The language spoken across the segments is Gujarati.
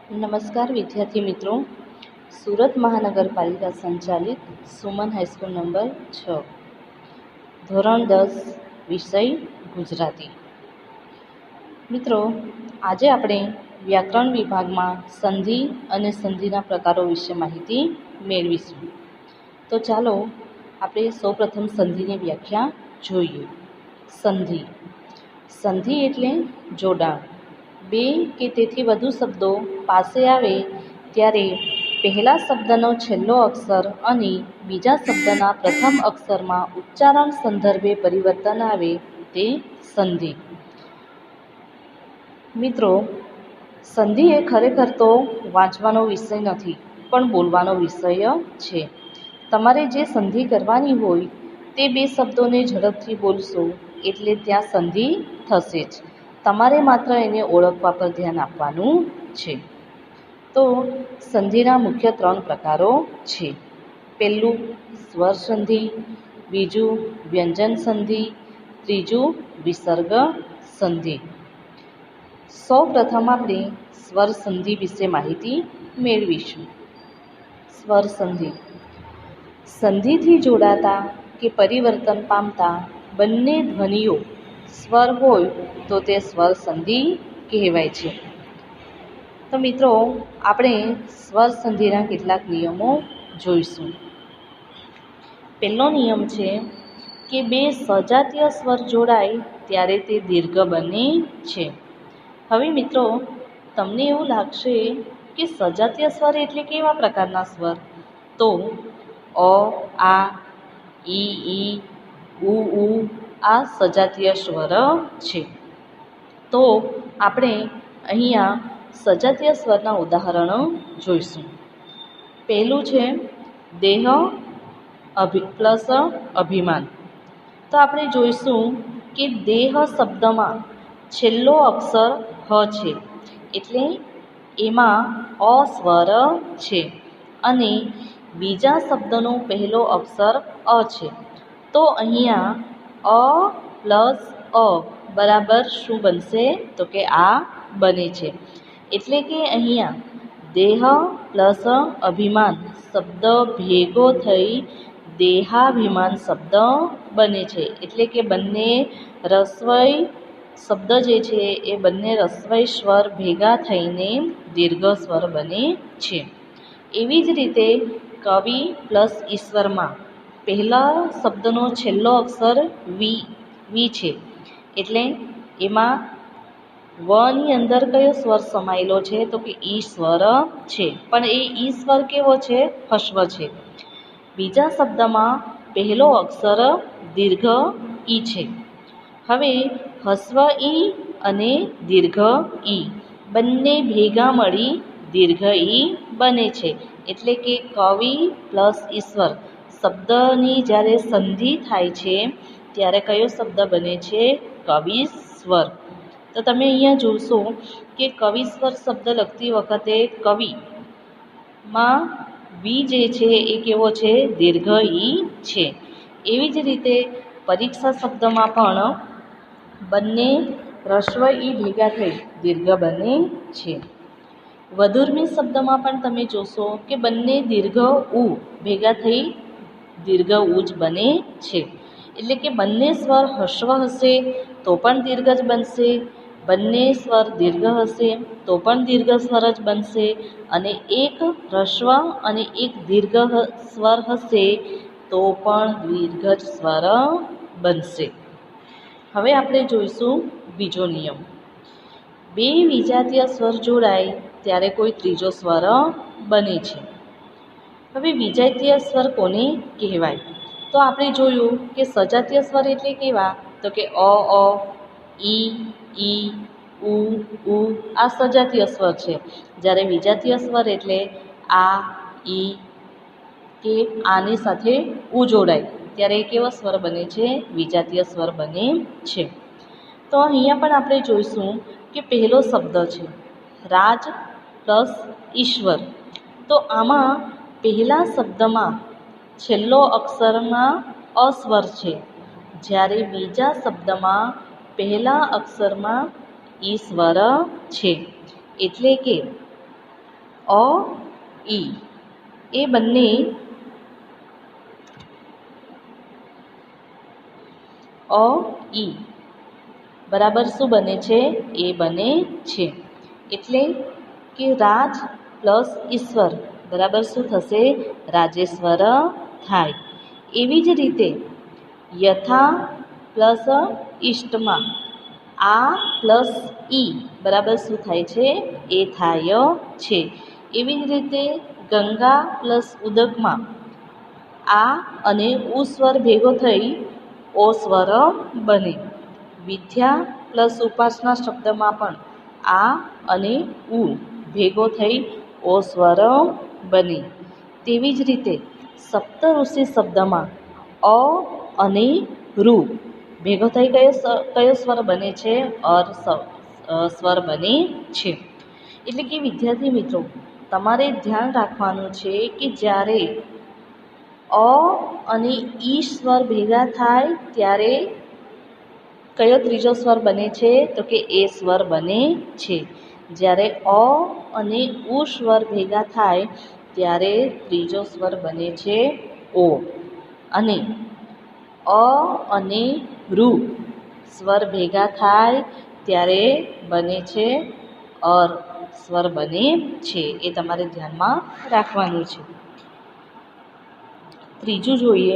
નમસ્કાર વિદ્યાર્થી મિત્રો, સુરત મહાનગરપાલિકા સંચાલિત સુમન હાઈસ્કૂલ નંબર 6, ધોરણ 10, વિષય ગુજરાતી. મિત્રો, આજે આપણે વ્યાકરણ વિભાગમાં સંધિ અને સંધિના પ્રકારો વિશે માહિતી મેળવીશું. તો ચાલો આપણે સૌપ્રથમ સંધિની વ્યાખ્યા જોઈએ. સંધિ એટલે જોડાણ. બે કે તેથી વધુ શબ્દો પાસે આવે ત્યારે પહેલા શબ્દનો છેલ્લો અક્ષર અને બીજા શબ્દના પ્રથમ અક્ષરમાં ઉચ્ચારણ સંદર્ભે પરિવર્તન આવે તે સંધિ. મિત્રો, સંધિ એ ખરેખર તો વાંચવાનો વિષય નથી, પણ બોલવાનો વિષય છે. તમારે જે સંધિ કરવાની હોય તે બે શબ્દોને ઝડપથી બોલશો એટલે ત્યાં સંધિ થશે જ. તમારે માત્ર એને ઓળખવા પર ધ્યાન આપવાનું છે. તો સંધિના મુખ્ય 3 પ્રકારો છે. પહેલું સ્વર સંધિ, બીજું વ્યંજન સંધિ, ત્રીજું વિસર્ગ સંધિ. સૌ પ્રથમ આપણે સ્વર સંધિ વિશે માહિતી મેળવીશું. સ્વર સંધિ સંધિથી જોડાતા કે પરિવર્તન પામતા બંને ધ્વનિઓ સ્વર હોય તો તે સ્વર સંધિ કહેવાય છે. તો મિત્રો, આપણે સ્વર સંધિના કેટલાક નિયમો જોઈશું. પહેલો નિયમ છે કે બે સજાતીય સ્વર જોડાય ત્યારે તે દીર્ઘ બને છે. હવે મિત્રો, તમને એવું લાગશે કે સજાતીય સ્વર એટલે કેવા પ્રકારના સ્વર? તો અ, આ, ઈ, ઉ, આ સજાતીય સ્વર છે. તો આપણે અહીંયા સજાતીય સ્વરના ઉદાહરણો જોઈશું. પહેલું છે દેહ પ્લસ અભિમાન. તો આપણે જોઈશું કે દેહ શબ્દમાં છેલ્લો અક્ષર હ છે, એટલે એમાં અ સ્વર છે, અને બીજા શબ્દનો પહેલો અક્ષર અ છે. તો અહીંયા અ પ્લસ અ બરાબર શું બનશે? તો કે આ બને છે. એટલે કે અહીંયા દેહ પ્લસ અભિમાન શબ્દ ભેગો થઈ દેહાભિમાન શબ્દ બને છે. એટલે કે બંને રસ્વઈ શબ્દ જે છે એ બંને રસ્વઈ સ્વર ભેગા થઈને દીર્ઘ સ્વર બને છે. એવી જ રીતે કવિ પ્લસ ઈશ્વરમાં પહેલા શબ્દનો છેલ્લો અક્ષર વી છે, એટલે એમાં વની અંદર કયો સ્વર સમાયેલો છે? તો કે ઈ સ્વર છે, પણ એ ઈ સ્વર કેવો છે? હસ્વ છે. બીજા શબ્દમાં પહેલો અક્ષર દીર્ઘ ઈ છે. હવે હસ્વ ઈ અને દીર્ઘ ઈ બંને ભેગા મળી દીર્ઘ ઈ બને છે. એટલે કે કવિ પ્લસ ઈશ્વર શબ્દની જ્યારે સંધિ થાય છે ત્યારે કયો શબ્દ બને છે? કવિસ્વર. તો તમે અહીંયા જોશો કે કવિસ્વર શબ્દ લખતી વખતે કવિમાં વી જે છે એ કેવો છે? દીર્ઘ ઈ છે. એવી જ રીતે પરીક્ષા શબ્દમાં પણ બંને રસ્વ ઈ ભેગા થઈ દીર્ઘ બને છે. વધુર્મી શબ્દમાં પણ તમે જોશો કે બંને દીર્ઘ ઉ ભેગા થઈ દીર્ઘ ઉ જ બને છે. એટલે કે બંને સ્વર હસ્વ હશે તો પણ દીર્ઘ જ બનશે, બંને સ્વર દીર્ઘ હશે તો પણ દીર્ઘ સ્વર જ બનશે, અને એક હસ્વ અને એક દીર્ઘ સ્વર હશે તો પણ દીર્ઘ જ સ્વર બનશે. હવે આપણે જોઈશું બીજો નિયમ. બે વિજાતીય સ્વર જોડાય ત્યારે કોઈ ત્રીજો સ્વર બને છે. હવે વિજાતીય સ્વર કોને કહેવાય? તો આપણે જોયું કે સજાતીય સ્વર એટલે કેવા? તો કે અ, ઈ, ઉ આ સજાતીય સ્વર છે. જ્યારે વિજાતીય સ્વર એટલે આ, ઈ કે આની સાથે ઉ જોડાય ત્યારે કેવો સ્વર બને છે? વિજાતીય સ્વર બને છે. તો અહીંયા પણ આપણે જોઈશું કે પહેલો શબ્દ છે રાજ પ્લસ ઈશ્વર. તો આમાં પહેલા શબ્દમાં છેલ્લો અક્ષરમાં અસ્વર છે, જ્યારે બીજા શબ્દમાં પહેલા અક્ષરમાં ઈ સ્વર છે. એટલે કે અ ઈ એ બંને અ ઈ બરાબર શું બને છે? એ બને છે. એટલે કે રાજ પ્લસ ઈશ્વર બરાબર શું થશે? રાજેશ્વર થાય. એવી જ રીતે યથા પ્લસ ઈષ્ટમાં આ પ્લસ ઈ બરાબર શું થાય છે? એ થાય છે. એવી જ રીતે ગંગા પ્લસ ઉદકમાં આ અને ઉ સ્વર ભેગો થઈ ઓ સ્વર બને. વિદ્યા પ્લસ ઉપાસના શબ્દમાં પણ આ અને ઉ ભેગો થઈ ઓ સ્વર બને. તેવી જ રીતે સપ્તઋષિ શબ્દમાં અ અને ઋ ભેગો થઈ કયો સ્વર બને છે? અર સ્વર બને છે. એટલે કે વિદ્યાર્થી મિત્રો, તમારે ધ્યાન રાખવાનું છે કે જ્યારે અ અને ઈ સ્વર ભેગા થાય ત્યારે કયો ત્રીજો સ્વર બને છે? તો કે એ સ્વર બને છે. જ્યારે અ અને ઉ સ્વર ભેગા થાય ત્યારે ત્રીજો સ્વર બને છે ઓ. અને અ અને ઋ સ્વર ભેગા થાય ત્યારે બને છે અર સ્વર બને છે. એ તમારે ધ્યાનમાં રાખવાનું છે. ત્રીજું જોઈએ,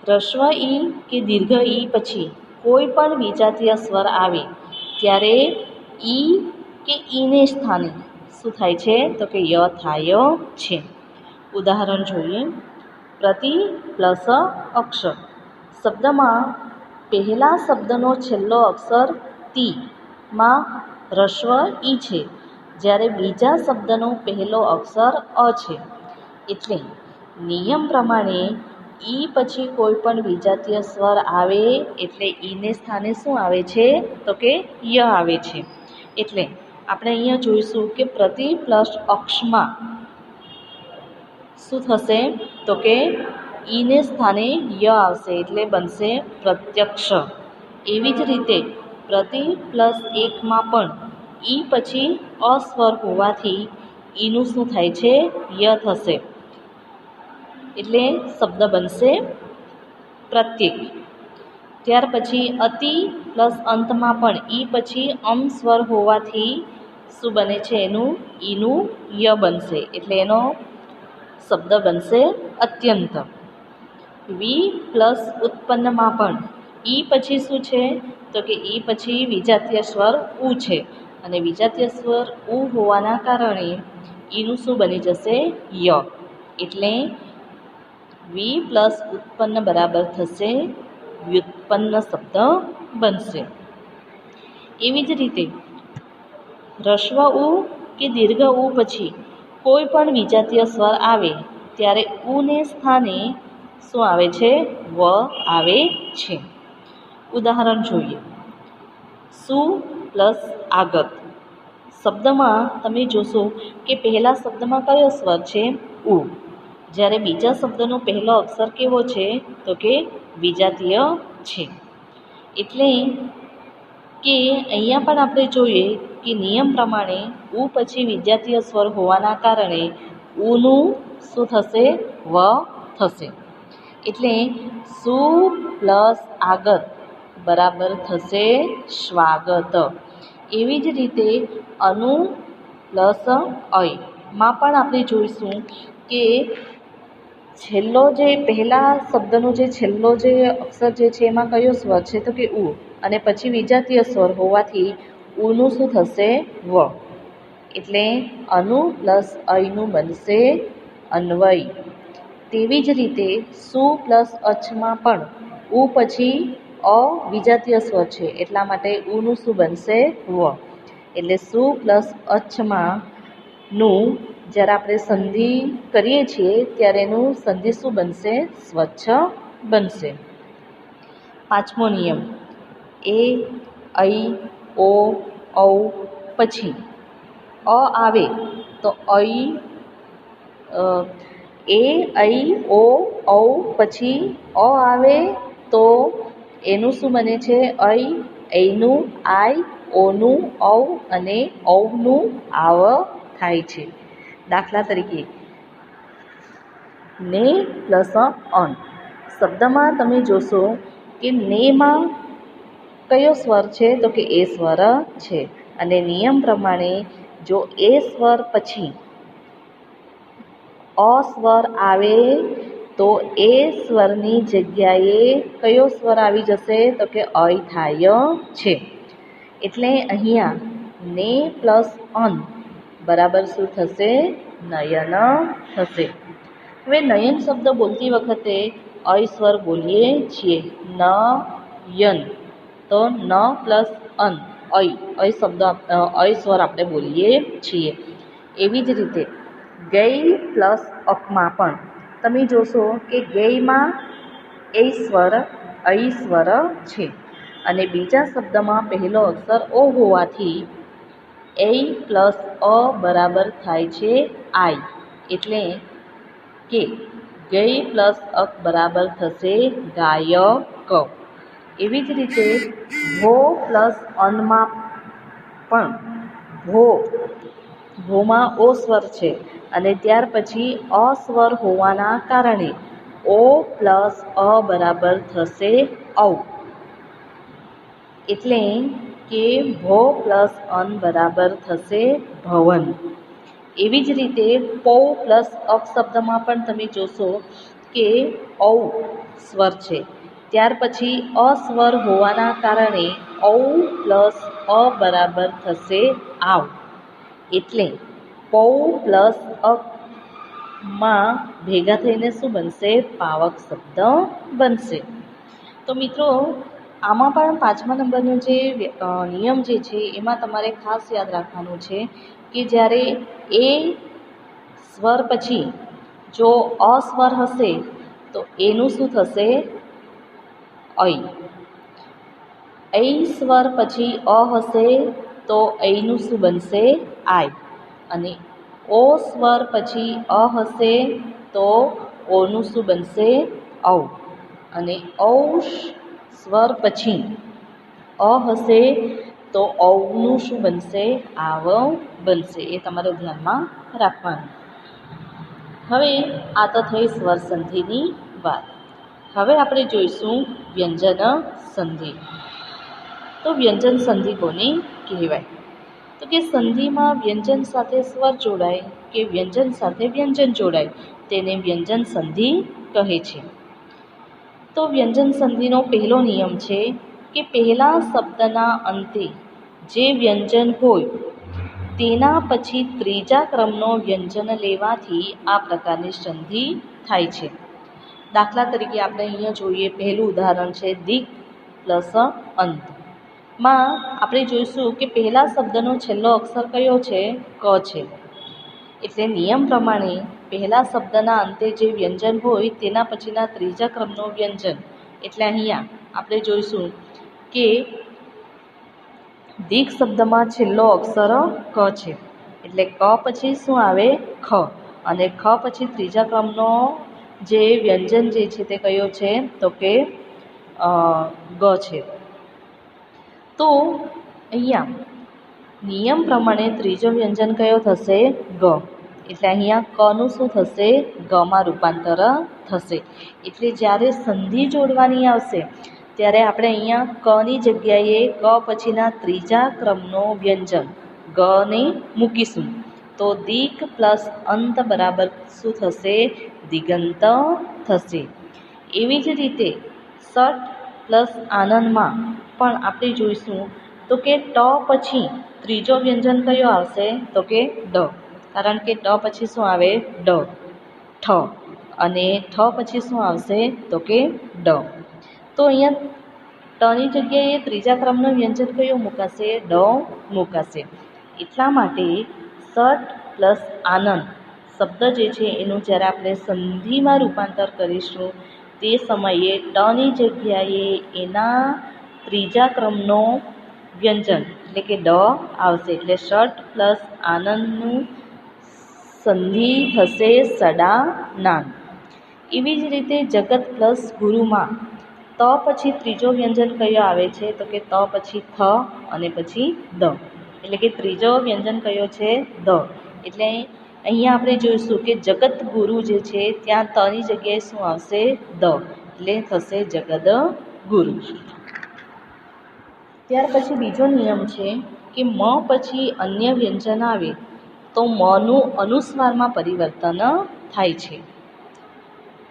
રસ્વ ઈ કે દીર્ઘ ઈ પછી કોઈ પણ વિજાતીય સ્વર આવે ત્યારે ઈ કે ઈને સ્થાને શું થાય છે? તો કે ય થાય છે. ઉદાહરણ જોઈએ, પ્રતિ પ્લસ અક્ષર શબ્દમાં પહેલા શબ્દનો છેલ્લો અક્ષર તી માં રસ્વ ઈ છે, જ્યારે બીજા શબ્દનો પહેલો અક્ષર અ છે. એટલે નિયમ પ્રમાણે ઈ પછી કોઈ પણ વિજાતીય સ્વર આવે એટલે ઈને સ્થાને શું આવે છે? તો કે ય આવે છે. એટલે આપણે અહીંયા જોઈશું કે પ્રતિ પ્લસ અક્ષમાં શું થશે? તો કે ઈને સ્થાને ય આવશે એટલે બનશે પ્રત્યક્ષ. એવી જ રીતે પ્રતિ પ્લસ એકમાં પણ ઈ પછી અ સ્વર હોવાથી ઈનું શું થાય છે? ય થશે એટલે શબ્દ બનશે પ્રત્યેક. ત્યાર પછી અતિ પ્લસ અંતમાં પણ ઈ પછી અમ સ્વર હોવાથી શું બને છે? એનું ઈનું ય બનશે એટલે એનો શબ્દ બનશે અત્યંત. વી પ્લસ ઉત્પન્નમાં પણ ઈ પછી શું છે? તો કે ઈ પછી વિજાતીય સ્વર ઉ છે અને વિજાતીય સ્વર ઉ હોવાના કારણે ઈનું શું બની જશે? ય. એટલે વી પ્લસ ઉત્પન્ન બરાબર થશે વ્યુત્પન્ન શબ્દ બનશે. એવી જ રીતે રસ્વ ઉ કે દીર્ઘ ઉ પછી કોઈ પણ વિજાતીય સ્વર આવે ત્યારે ઉને સ્થાને શું આવે છે? વ આવે છે. ઉદાહરણ જોઈએ, સુ પ્લસ આગત શબ્દમાં તમે જોશો કે પહેલા શબ્દમાં કયો સ્વર છે? ઉ. જ્યારે બીજા શબ્દનો પહેલો અક્ષર કેવો છે? તો કે વિજાતીય છે. એટલે કે અહીંયા પણ આપણે જોઈએ કે નિયમ પ્રમાણે ઉ પછી વિજાતીય સ્વર હોવાના કારણે ઉનું શું થશે? વ થશે. એટલે સુ પ્લસ આગત બરાબર થશે સ્વાગત. એવી જ રીતે અનુ પ્લસ અય માં પણ આપણે જોઈશું કે છેલ્લો જે પહેલા શબ્દનો જે છેલ્લો જે અક્ષર જે છે એમાં કયો સ્વર છે? તો કે ઉ. અને પછી વિજાતીય સ્વર હોવાથી ઉનું શું થશે? વ. એટલે અનુ પ્લસ અયનું બનશે અન્વય. તેવી જ રીતે સુ પ્લસ અચમાં પણ ઉ પછી અ વિજાતીય સ્વર છે એટલા માટે ઉનું શું બનશે? વ. એટલે સુ પ્લસ અચમાં નું જ્યારે આપણે સંધિ કરીએ છીએ ત્યારે એનું સંધિ શું બનશે? સ્વચ્છ બનશે. પાંચમો નિયમ, એ ઐ ઓ ઔ પછી અ આવે તો એ ઐ ઓ ઔ પછી અ આવે તો એનું શું બને છે? ઐનું આય, ઓનું ઔ અને ઔનું આવ થાય છે. દાખલા તરીકે ને પ્લસ અન શબ્દમાં તમે જોશો કે નેમાં કયો સ્વર છે? તો કે એ સ્વર છે. અને નિયમ પ્રમાણે જો એ સ્વર પછી અ સ્વર આવે તો એ સ્વરની જગ્યાએ કયો સ્વર આવી જશે? તો કે અય થાય છે. એટલે અહીંયા ને પ્લસ અન બરાબર શું થશે? નયન થશે. હવે નયન શબ્દ બોલતી વખતે અય સ્વર બોલીએ છીએ, નયન. તો ન પ્લસ અન અય શબ્દ અય સ્વર આપણે બોલીએ છીએ. એવી જ રીતે ગઈ પ્લસ અકમાં પણ તમે જોશો કે ગઈમાં એ સ્વર અય સ્વર છે. અને બીજા શબ્દમાં પહેલો અક્ષર ઓ હોવાથી એ પ્લસ અ બરાબર થાય છે આઈ. એટલે કે ગઈ પ્લસ અક બરાબર થશે ગાયક. એવી જ રીતે ભો પ્લસ અનમાં પણ ભોમાં ઓ સ્વર છે અને ત્યાર પછી અ સ્વર હોવાના કારણે ઓ પ્લસ અ બરાબર થશે ઔ. એટલે કે ભો પ્લસ અન બરાબર થશે ભવન. એવી જ રીતે પૌ પ્લસ અપ શબ્દમાં પણ તમે જોશો કે ઔ સ્વર છે, ત્યાર પછી અ સ્વર હોવાના કારણે ઔ પ્લસ અ બરાબર થશે આવ. એટલે પૌ પ્લસ અપમાં ભેગા થઈને શું બનશે? પાવક શબ્દ બનશે. તો મિત્રો આમાં પણ 5મા નંબરનો જે નિયમ જે છે એમાં તમારે ખાસ યાદ રાખવાનું છે કે જ્યારે એ સ્વર પછી જો અ સ્વર હશે તો એનું શું થશે? અય. ઐ સ્વર પછી અ હશે તો ઐનું શું બનશે? આય. અને ઓ સ્વર પછી અ હશે તો ઓનું શું બનશે? ઔ. અને ઔ સ્વર પછી અ હશે તો ઔનું શું બનશે? આવ બનશે. એ તમારે ધ્યાનમાં રાખવાનું. હવે આ તો થઈ સ્વર સંધિની વાત. હવે આપણે જોઈશું વ્યંજન સંધિ. તો વ્યંજન સંધિ કોને કહેવાય? તો કે સંધિમાં વ્યંજન સાથે સ્વર જોડાય કે વ્યંજન સાથે વ્યંજન જોડાય તેને વ્યંજન સંધિ કહે છે. તો વ્યંજન સંધિનો પહેલો નિયમ છે કે પહેલા શબ્દના અંતે જે વ્યંજન હોય તેના પછી ત્રીજા ક્રમનો વ્યંજન લેવાથી આ પ્રકારની સંધિ થાય છે. દાખલા તરીકે આપણે અહીંયા જોઈએ, પહેલું ઉદાહરણ છે દીક પ્લસ અંત. માં આપણે જોઈશું કે પહેલા શબ્દનો છેલ્લો અક્ષર કયો છે? ક છે. એટલે નિયમ પ્રમાણે પહેલા શબ્દના અંતે જે વ્યંજન હોય તેના પછીના ત્રીજા ક્રમનો વ્યંજન. એટલે અહીંયા આપણે જોઈશું કે દીક શબ્દમાં છેલ્લો અક્ષર ક છે. એટલે ક પછી શું આવે? ખ. અને ખ પછી ત્રીજા ક્રમનો જે વ્યંજન જે છે તે કયો છે? તો કે ગ છે. તો અહીંયા નિયમ પ્રમાણે ત્રીજો વ્યંજન કયો થશે? ગ. એટલે અહીંયા કનું શું થશે? ગમાં રૂપાંતર થશે. એટલે જ્યારે સંધિ જોડવાની આવશે ત્યારે આપણે અહીંયા કની જગ્યાએ ક પછીના ત્રીજા ક્રમનો વ્યંજન ગને મૂકીશું. તો દીક પ્લસ અંત બરાબર શું થશે? દિગંત થશે. એવી જ રીતે સટ પ્લસ આનંદમાં પણ આપણે જોઈશું તો કે ટ પછી ત્રીજો વ્યંજન કયો આવશે? તો કે ડ. કારણ કે ટ પછી શું આવે? ડ. ઠ. અને ઠ પછી શું આવશે? તો કે ડ. તો અહીંયા ટની જગ્યાએ ત્રીજા ક્રમનો વ્યંજન કયો મુકાશે? ડ મુકાશે. એટલા માટે સટ પ્લસ આનંદ શબ્દ જે છે એનું જ્યારે આપણે સંધિમાં રૂપાંતર કરીશું તે સમયે ટની જગ્યાએ એના ત્રીજા ક્રમનો વ્યંજન એટલે કે ડ આવશે. એટલે ષટ પ્લસ આનંદનું સંધિ થશે સડાનાન. એવી જ રીતે જગત પ્લસ ગુરુમાં ત પછી ત્રીજો વ્યંજન કયો આવે છે? તો કે ત પછી થ અને પછી દ. એટલે કે ત્રીજો વ્યંજન કયો છે? દ. એટલે અહીંયા આપણે જોઈશું કે જગત ગુરુ જે છે ત્યાં તની જગ્યાએ શું આવશે? દ, એટલે થશે જગદ ગુરુ. ત્યાર પછી બીજો નિયમ છે કે મ પછી અન્ય વ્યંજન આવે તો મનું અનુસ્વારમાં પરિવર્તન થાય છે.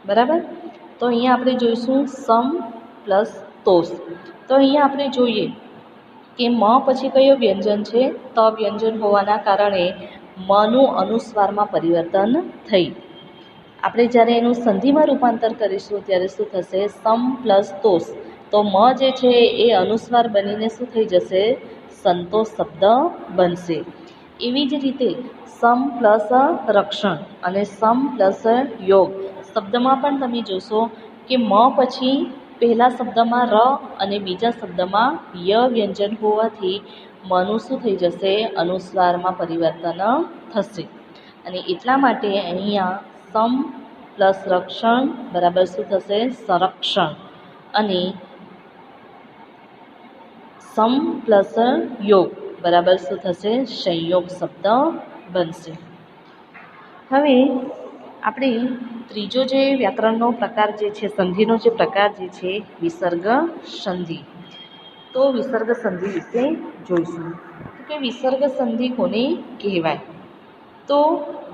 બરાબર? તો અહીંયા આપણે જોઈશું સમ પ્લસ તોસ. તો અહીંયા આપણે જોઈએ કે મ પછી કયો વ્યંજન છે? ત વ્યંજન હોવાના કારણે મનું અનુસ્વારમાં પરિવર્તન થઈ. આપણે જ્યારે એનું સંધિમાં રૂપાંતર કરીશું ત્યારે શું થશે? સમ પ્લસ તોસ. તો મ જે છે એ અનુસ્વાર બનીને શું થઈ જશે? સંતોષ શબ્દ બનશે. એવી જ રીતે સમ પ્લસ રક્ષણ અને સમ પ્લસ યોગ શબ્દમાં પણ તમે જોશો કે મ પછી પહેલા શબ્દમાં ર અને બીજા શબ્દમાં ય વ્યંજન હોવાથી મનું શું થઈ જશે? અનુસ્વારમાં પરિવર્તન થશે. અને એટલા માટે અહીંયા સમ પ્લસ રક્ષણ બરાબર શું થશે? સંરક્ષણ. અને સમ પ્લસ યોગ બરાબર શું થશે? સંયોગ શબ્દ બનશે. હવે આપણે ત્રીજો જે વ્યાકરણનો પ્રકાર જે છે, સંધિનો જે પ્રકાર જે છે, વિસર્ગ સંધિ. તો વિસર્ગ સંધિ વિશે જોઈશું કે વિસર્ગ સંધિ કોને કહેવાય? તો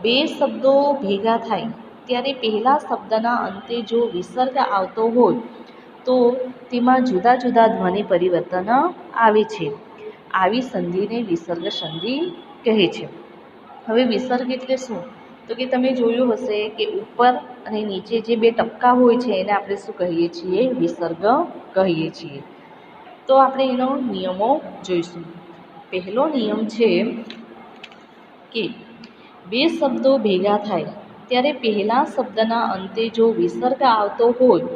બે શબ્દો ભેગા થાય ત્યારે પહેલા શબ્દના અંતે જો વિસર્ગ આવતો હોય તો તેમાં જુદા જુદા ધ્વનિ પરિવર્તન આવે છે. આવી સંધિને વિસર્ગ સંધિ કહે છે. હવે વિસર્ગ એટલે શું? તો કે તમે જોયું હશે કે ઉપર અને નીચે જે બે ટપકા હોય છે એને આપણે શું કહીએ છીએ? વિસર્ગ કહીએ છીએ. તો આપણે એનો નિયમો જોઈશું. પહેલો નિયમ છે કે બે શબ્દો ભેગા થાય ત્યારે પહેલા શબ્દના અંતે જો વિસર્ગ આવતો હોય,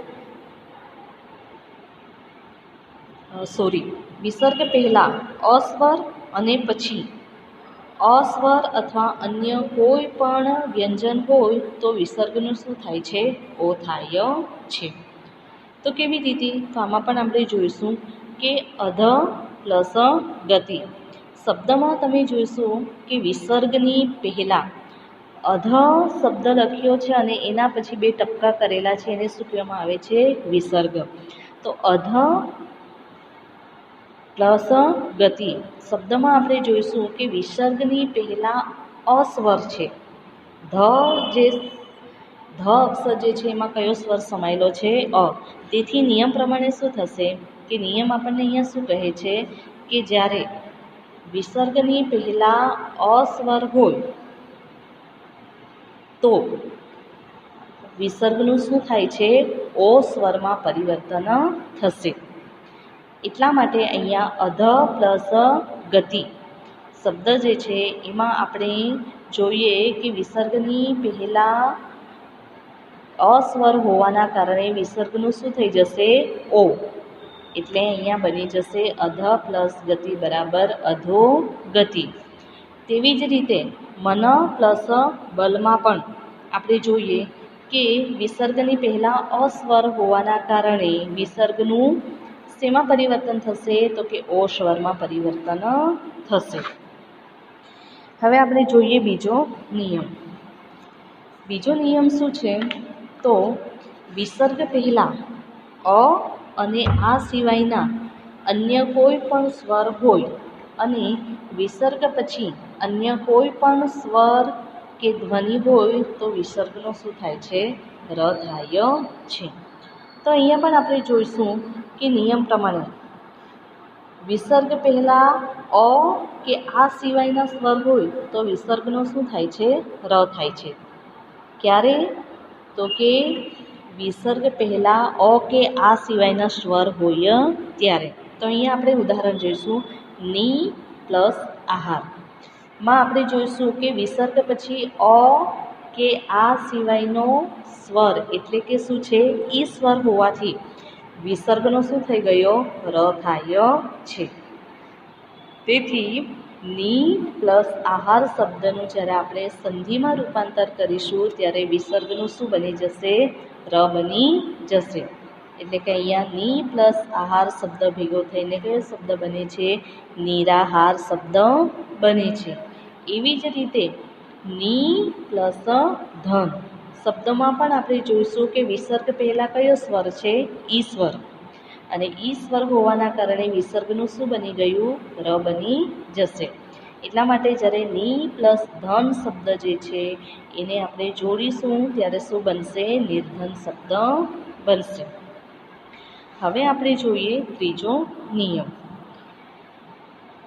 વિસર્ગ પહેલાં અસ્વર અને પછી અસ્વર અથવા અન્ય કોઈ પણ વ્યંજન હોય તો વિસર્ગનું શું થાય છે? ઓ થાય છે. તો કેવી રીતે? તો આમાં પણ આપણે જોઈશું કે અધ પ્લસ ગતિ શબ્દમાં તમે જોઈશું કે વિસર્ગની પહેલાં અધ શબ્દ લખ્યો છે અને એના પછી બે ટપકા કરેલા છે, એને શું કહેવામાં આવે છે? વિસર્ગ. તો અધ પ્લસ ગતિ શબ્દમાં આપણે જોઈશું કે વિસર્ગની પહેલાં અસ્વર છે. ધ અક્ષર જે છે એમાં કયો સ્વર સમાયેલો છે? અ. તેથી નિયમ પ્રમાણે શું થશે કે નિયમ આપણને અહીંયા શું કહે છે કે જ્યારે વિસર્ગની પહેલાં અસ્વર હોય તો વિસર્ગનું શું થાય છે? ઓ સ્વરમાં પરિવર્તન થશે. એટલા માટે અહીંયા અધ પ્લસ ગતિ શબ્દ જે છે એમાં આપણે જોઈએ કે વિસર્ગની પહેલાં અસ્વર હોવાના કારણે વિસર્ગનું શું થઈ જશે? ઓ. એટલે અહીંયા બની જશે અધ પ્લસ ગતિ બરાબર અધો ગતિ. તેવી જ રીતે મન પ્લસ બલમાં પણ આપણે જોઈએ કે વિસર્ગની પહેલાં અસ્વર હોવાના કારણે વિસર્ગનું શેમાં પરિવર્તન થશે? તો કે ઓ સ્વરમાં પરિવર્તન થશે. હવે આપણે જોઈએ બીજો નિયમ. બીજો નિયમ શું છે? તો વિસર્ગ પહેલાં અ અને આ સિવાયના અન્ય કોઈ પણ સ્વર હોય અને વિસર્ગ પછી અન્ય કોઈ પણ સ્વર કે ધ્વનિ હોય તો વિસર્ગનો શું થાય છે? ર થાય છે. તો અહીંયા પણ આપણે જોઈશું કે નિયમ પ્રમાણે વિસર્ગ પહેલાં અ કે આ સિવાયના સ્વર હોય તો વિસર્ગનો શું થાય છે? ર થાય છે. ક્યારે? તો કે વિસર્ગ પહેલાં અ કે આ સિવાયના સ્વર હોય ત્યારે. તો અહીંયા આપણે ઉદાહરણ જોઈશું. ની પ્લસ આહારમાં આપણે જોઈશું કે વિસર્ગ પછી અ કે આ સિવાયનો સ્વર એટલે કે શું છે? ઈ સ્વર હોવાથી વિસર્ગનો શું થઈ ગયો? ર થાય છે. તેથી ની પ્લસ આહાર શબ્દનું જ્યારે આપણે સંધિમાં રૂપાંતર કરીશું ત્યારે વિસર્ગનું શું બની જશે? ર બની જશે. એટલે કે અહીંયા ની પ્લસ આહાર શબ્દ ભેગો થઈને કયો શબ્દ બને છે? નિરાહાર શબ્દ બને છે. એવી જ રીતે ની પ્લસ ધન. શબ્દમાં પણ આપણે જોઈશું કે વિસર્ગ પહેલાં કયો સ્વર છે? ઈ સ્વર. અને ઈ સ્વર હોવાના કારણે વિસર્ગનું શું બની ગયું? ર બની જશે. એટલા માટે જ્યારે ની પ્લસ ધન શબ્દ જે છે એને આપણે જોડીશું ત્યારે શું બનશે? નિર્ધન શબ્દ બનશે. હવે આપણે જોઈએ ત્રીજો નિયમ.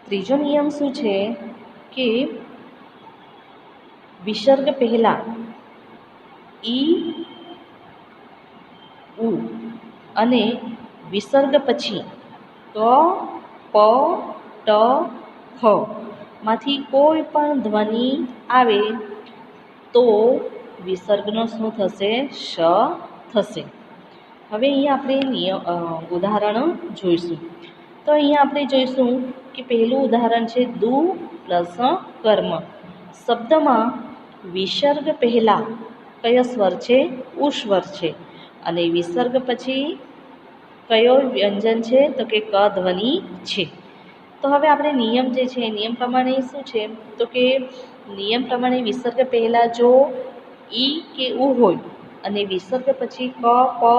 ત્રીજો નિયમ શું છે કે વિસર્ગ પહેલાં ઈ ઉ અને વિસર્ગ પછી ક પ ટ ફ માંથી કોઈ પણ ધ્વનિ આવે તો વિસર્ગનો શું થશે? શ થશે. હવે અહીંયા આપણે ઉદાહરણ જોઈશું. તો અહીંયા આપણે જોઈશું કે પહેલું ઉદાહરણ છે દુ પ્લસ કર્મ. શબ્દમાં વિસર્ગ પહેલાં કયો સ્વર છે? ઉ સ્વર છે. અને વિસર્ગ પછી કયો વ્યંજન છે? તો કે ક ધ્વનિ છે. તો હવે આપણે નિયમ જે છે નિયમ પ્રમાણે શું છે? તો કે નિયમ પ્રમાણે વિસર્ગ પહેલાં જો ઈ કે ઉ હોય અને વિસર્ગ પછી ક પ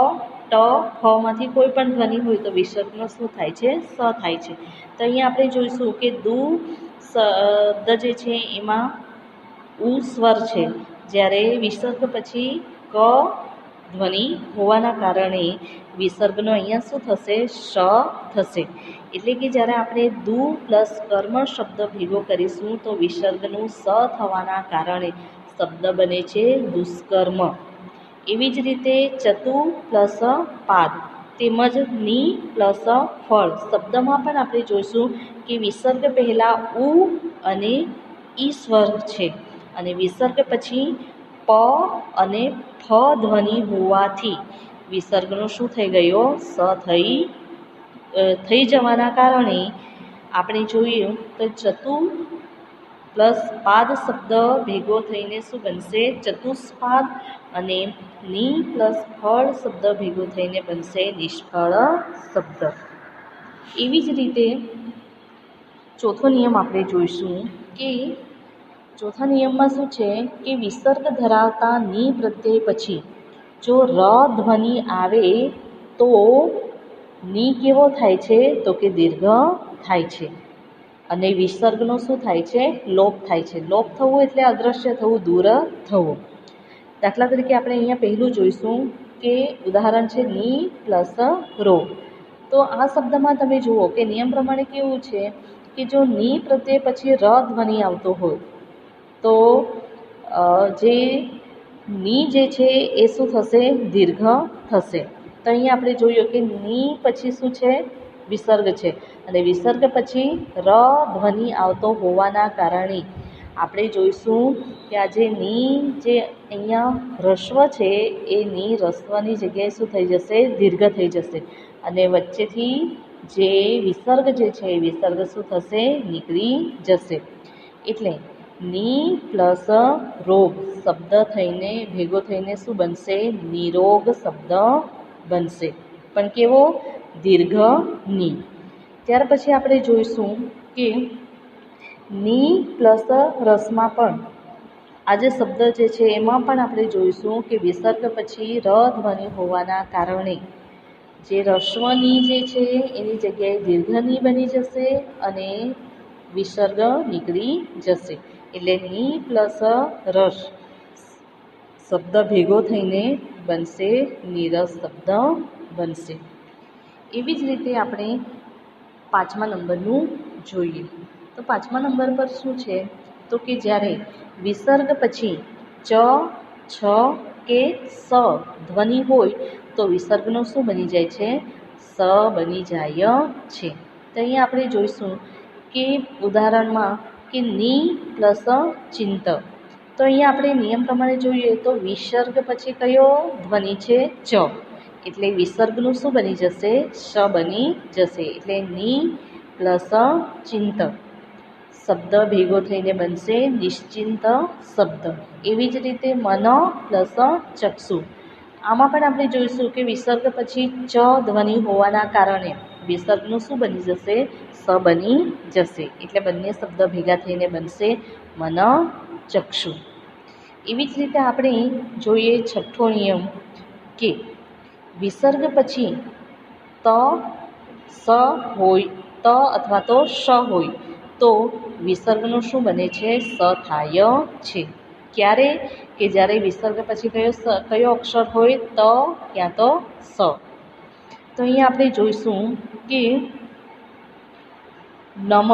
ટ ફમાંથી કોઈ પણ ધ્વનિ હોય તો વિસર્ગનો શું થાય છે? સ થાય છે. તો અહીંયા આપણે જોઈશું કે દુ શબ્દ જે છે એમાં ઉ સ્વર છે, જ્યારે વિસર્ગ પછી ક ધ્વનિ હોવાના કારણે વિસર્ગનો અહીંયા શું થશે? શ થશે. એટલે કે જ્યારે આપણે દુ પ્લસ કર્મ શબ્દ ભેગો કરીશું તો વિસર્ગનું સ થવાના કારણે શબ્દ બને છે દુષ્કર્મ. એવી જ રીતે ચતુ પ્લસ પાદ તેમજ ની પ્લસ ફળ શબ્દમાં પણ આપણે જોઈશું કે વિસર્ગ પહેલાં ઉ અને ઈ સ્વર છે અને વિસર્ગ પછી પ અને ફ ધ્વનિ હોવાથી વિસર્ગનો શું થઈ ગયો? સ થઈ જવાના કારણે આપણે જોઈએ તો ચતુ પ્લસ પાદ શબ્દ ભેગો થઈને શું બનશે? ચતુષ્પાદ. અને ની પ્લસ ફળ શબ્દ ભેગો થઈને બનશે નિષ્ફળ શબ્દ. એવી જ રીતે ચોથો નિયમ આપણે જોઈશું કે ચોથા નિયમમાં શું છે કે વિસર્ગ ધરાવતા ની પ્રત્યય પછી જો ર ધ્વનિ આવે તો ની કેવો થાય છે? તો કે દીર્ઘ થાય છે. અને વિસર્ગનો શું થાય છે? લોપ થાય છે. લોપ થવું એટલે અદૃશ્ય થવું, દૂર થવું. દાખલા તરીકે આપણે અહીંયા પહેલું જોઈશું કે ઉદાહરણ છે ની પ્લસ રો. તો આ શબ્દમાં તમે જુઓ કે નિયમ પ્રમાણે કેવું છે કે જો ની પ્રત્યય પછી ર ધ્વનિ આવતો હોય તો જે ની જે છે એ શું થશે? દીર્ઘ થશે. તો અહીંયા આપણે જોયું કે ની પછી શું છે? વિસર્ગ છે અને વિસર્ગ પછી ર ધ્વનિ આવતો હોવાના કારણે આપણે જોઈશું કે આ જે ની જે અહીંયા રસ્વ છે એ ની રસ્વની જગ્યાએ શું થઈ જશે? દીર્ઘ થઈ જશે. અને વચ્ચેથી જે વિસર્ગ જે છે એ વિસર્ગ શું થશે? નીકળી જશે. એટલે ની પ્લસ રોગ શબ્દ થઈને ભેગો થઈને શું બનશે? નિરોગ શબ્દ બનશે. પણ કેવો? દીર્ઘ ની. ત્યાર પછી આપણે જોઈશું કે ની પ્લસ રસમાં પણ આ જે શબ્દ જે છે એમાં પણ આપણે જોઈશું કે વિસર્ગ પછી ર ધ્વનિ હોવાના કારણે જે રસ્વની જે છે એની જગ્યાએ દીર્ઘની બની જશે અને વિસર્ગ નીકળી જશે. એટલે ની પ્લસ રસ શબ્દ ભેગો થઈને બનશે નીરસ શબ્દ બનશે. એવી જ રીતે આપણે પાંચમા નંબરનું જોઈએ. તો પાંચમા નંબર પર શું છે? તો કે જ્યારે વિસર્ગ પછી ચ, છ કે સ ધ્વનિ હોય તો વિસર્ગનો શું બની જાય છે? સ બની જાય છે. તો અહીંયા આપણે જોઈશું કે ઉદાહરણમાં કે ની પ્લસ ચિંત. તો અહીંયા આપણે નિયમ પ્રમાણે જોઈએ તો વિસર્ગ પછી કયો ધ્વનિ છે? ચ. એટલે વિસર્ગનું શું બની જશે? શ બની જશે. એટલે ની પ્લસ ચિંત શબ્દ ભેગો થઈને બનશે નિશ્ચિંત શબ્દ. એવી જ રીતે મન પ્લસ ચક્ષુ. આમાં પણ આપણે જોઈશું કે વિસર્ગ પછી ચ ધ્વનિ હોવાના કારણે વિસર્ગનું શું બની જશે? સ બની જશે. એટલે બંને શબ્દ ભેગા થઈને બનશે મન ચક્ષુ. એવી જ રીતે આપણે જોઈએ છઠ્ઠો નિયમ કે વિસર્ગ પછી ત સ હોય, ત અથવા તો શ હોય તો વિસર્ગનું શું બને છે? સ થાય છે. ક્યારે? કે જ્યારે વિસર્ગ પછી કયો અક્ષર હોય? ત ક્યાં તો સ. તો અહીંયા આપણે જોઈશું કે નમ,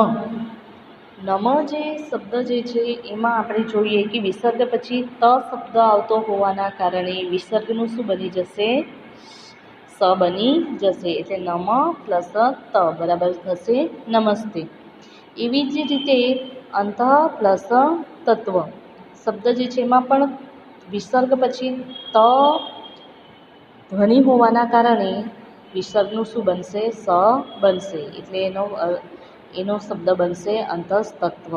નમ જે શબ્દ જે છે એમાં આપણે જોઈએ કે વિસર્ગ પછી ત શબ્દ આવતો હોવાના કારણે વિસર્ગનું શું બની જશે? સ બની જશે. એટલે નમ પ્લસ ત બરાબર થશે નમસ્તે. એવી જ રીતે અંતઃ પ્લસ તત્વ શબ્દ જે છે એમાં પણ વિસર્ગ પછી ત ધ્વનિ હોવાના કારણે વિસર્ગનું શું બનશે? સ બનશે. એટલે એનો શબ્દ બનશે અંતસ્તત્વ.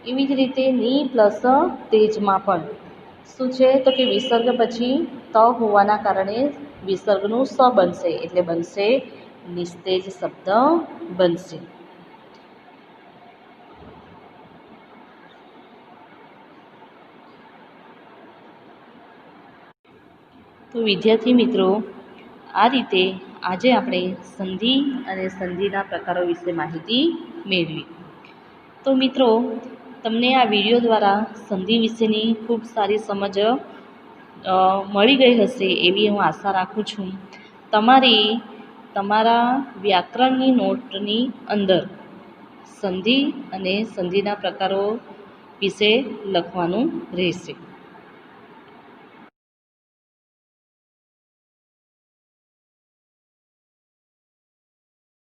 એવી જ રીતે ની પ્લસ તેજમાં પણ શું છે? તો કે વિસર્ગ પછી ત હોવાના કારણે વિસર્ગનું સ બનશે. એટલે બનશે નિસ્તેજ શબ્દ બનશે. તો વિદ્યાર્થી મિત્રો, આ રીતે આજે આપણે સંધિ અને સંધિના પ્રકારો વિશે માહિતી મેળવી. તો મિત્રો, તમને આ વિડીયો દ્વારા સંધિ વિશેની ખૂબ સારી સમજ મળી ગઈ હશે એવી હું આશા રાખું છું. તમારા વ્યાકરણની નોટની અંદર સંધિ અને સંધિના પ્રકારો વિશે લખવાનું રહેશે.